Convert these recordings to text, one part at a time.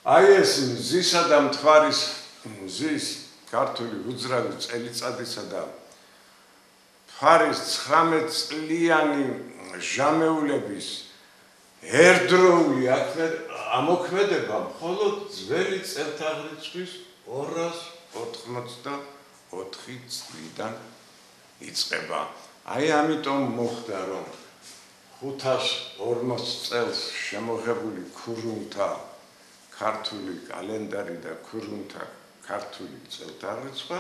აი ეს მზისა და მთვარის მზის ქართული უძრავი წელიწადისა და მთვარის 19 წლიანი ჟამეულების ერთდროული ამოქმედება მხოლოდ ძველი წელთაღრიცხვის 284 წლიდან იწყება. აი ამიტომ მოხდა რომ 540 წელს შემოღებული ქურუმთა ქართული კალენდარი და ქურუმთა ქართული წელთაღრიცხვა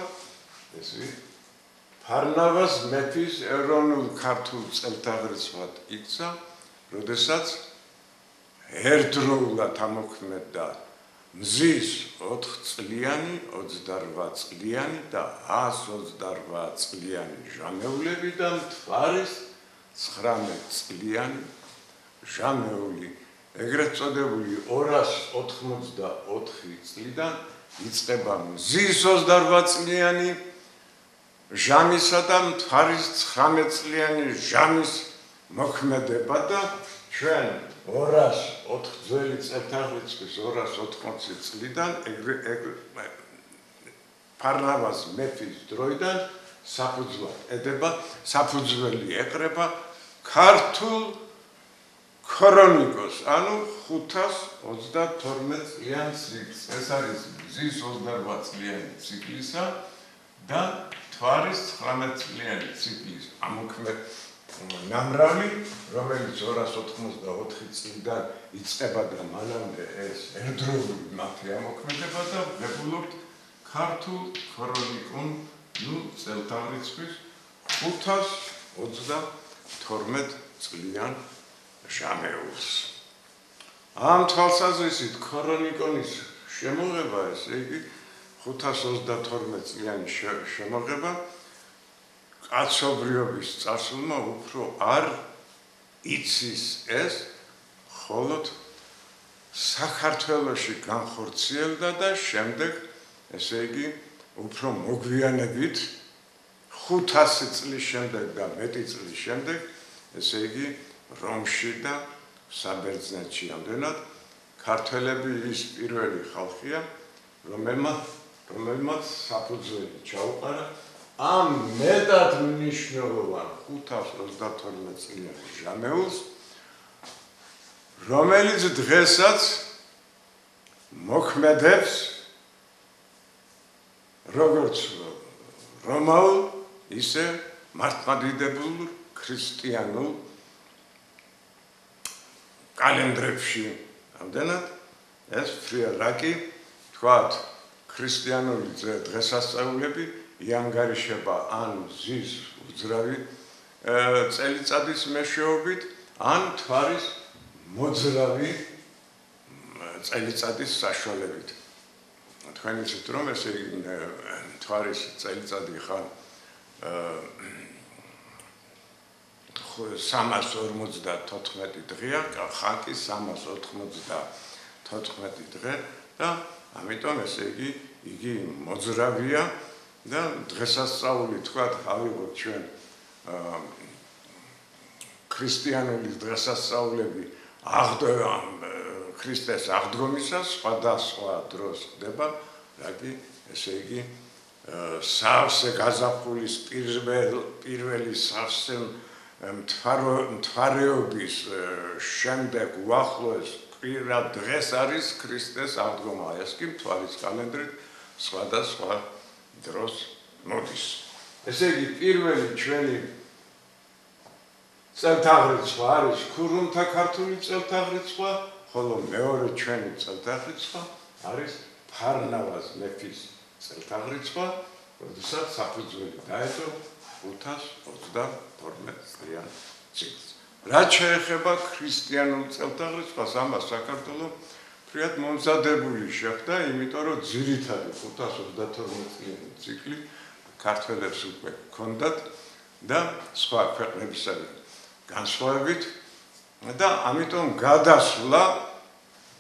ესე ფარნავაზ მეფის ეროვნულ ქართულ წელთაღრიცხვად იქცა, როდესაც ერთდროულად ამოქმედდა მზის 4 წლიანი, 28 წლიანი და 128 წლიანი ჟამეულები და მთვარის 19 წლიანი ჟამეული, ეგრეთ წოდებული 284 წლიდან იწყება მზის 28 წლიანი ჟამისა და მთვარის 19 წლიანი ჟამის მოქმედება და ჩვენ 204 ძველი წელთაღრიცხვის 280 წლიდან ფარნავაზ მეფის დროიდან საფუძველი ეყრება ქართულ ქრონიკოს, ანუ 532 წლიან ციკლს. ეს არის მზის 28 წლიანი ციკლისა და მთვარის 19 წლიანი ციკლის ნამრავი, რომელიც 284 წლიდან იწყება და მანამდე ეს ერთდროული მათი ამოქმედება და ვღებულობთ ქართულ ქრონიკულ წელთაღრიცხვის 532 წლიან ჟამეულს. ამ თვალსაზრისით ქრონიკონის შემოღება, ესე იგი 532 წლიანი შემოღება კაცობრიობის წარსულმა უფრო არ იცის ეს, მხოლოდ საქართველოში განხორციელდა და შემდეგ, ესე იგი, უფრო მოგვიანებით 500 წლის შემდეგ და მეტი წლის შემდეგ, ესე იგი, რომში და საბერძნეთში ამდენად ქართველები ის პირველი ხალხია, რომელმაც საფუძველი ჩაუყარა ამ მეტად მნიშვნელოვან 532 წლიან ჟამეულს, რომელიც დღესაც მოქმედებს როგორც რომაულ, ისე მართლმადიდებულ ქრისტიანულ კალენდრებში. ამდენად ეს ფრიალაკი, თქვათ, ქრისტიანული დღესასწაულები იანგარიშება ან მზის უძრავი წელიწადის მეშვეობით, ან მთვარის მოძრავი წელიწადის საშუალებით. თქვენ იცით, რომ ესე მთვარის წელიწადი ხან 354 დღეა, ხან კი 394 დღე და ამიტომ ესე იგი მოძრავია და დღესასწაული თქვათ, ავიღოთ ჩვენ ქრისტიანული დღესასწაულები ქრისტეს აღდგომისას სხვადასხვა დროს ხდება, რაგი ესე იგი სავსე გაზაფხულის პირველი სავსე მთვარეობის შემდეგ უახლოეს პირად დღეს არის ქრისტეს აღდგომა. ეს კი მთვარის კალენდრით სხვადასხვა დროს მოდის. ესე იგი პირველი ჩვენი წელთაღრიცხვა არის ქურუმთა ქართული წელთაღრიცხვა, ხოლო მეორე ჩვენი წელთაღრიცხვა არის ფარნავაზ მეფის წელთაღრიცხვა, როდესაც საფუძველი დაედო 532 წლიან ციკლს. რაც შეეხება ქრისტიანულ წელთაღრიცხვას, ამას საქართველოს ფრიად მომზადებული შეხვდა, იმიტომ რომ ძირითადი 532 წლიანი ციკლი ქართველებს უკვე ჰქონდათ და სხვა ქვეყნებისაგან განსხვავებით და ამიტომ გადასვლა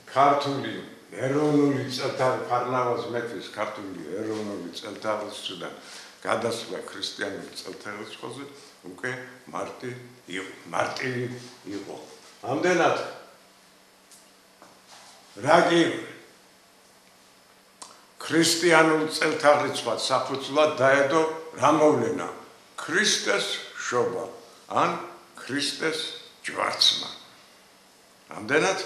ქართული ეროვნული წელთაღრიცხვის ფარნავაზ მეფის ქართული ეროვნული წელთაღრიცხვიდან გადასვლა ქრისტიანულ წელთაღრიცხვაზე უკვე მარტივი იყო. ამდენად რაგი ქრისტიანულ წელთაღრიცხვად საფუძვლად დაედო რა მოვლენა? ქრისტეს შობა ან ქრისტეს ჯვარცმა. ამდენად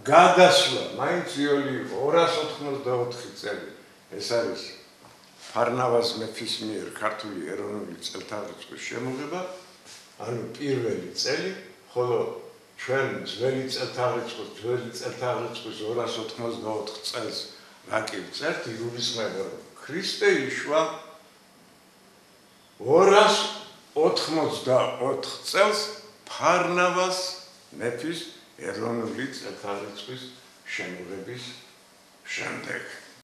გადასვლა მაინც იოლი 284 წელი ეს არის ფარნავაზ მეფის მიერ ქართული ეროვნული წელთაღრიცხვის შემოღება, ანუ პირველი წელი, ხოლო ჩვენ ძველი წელთაღრიცხვის 284 წელს რა კი ვწერთ, იგულისხმება, რომ ქრისტე იშვა 284 წელს ფარნავაზ მეფის ეროვნული წელთაღრიცხვის შემოღების შემდეგ.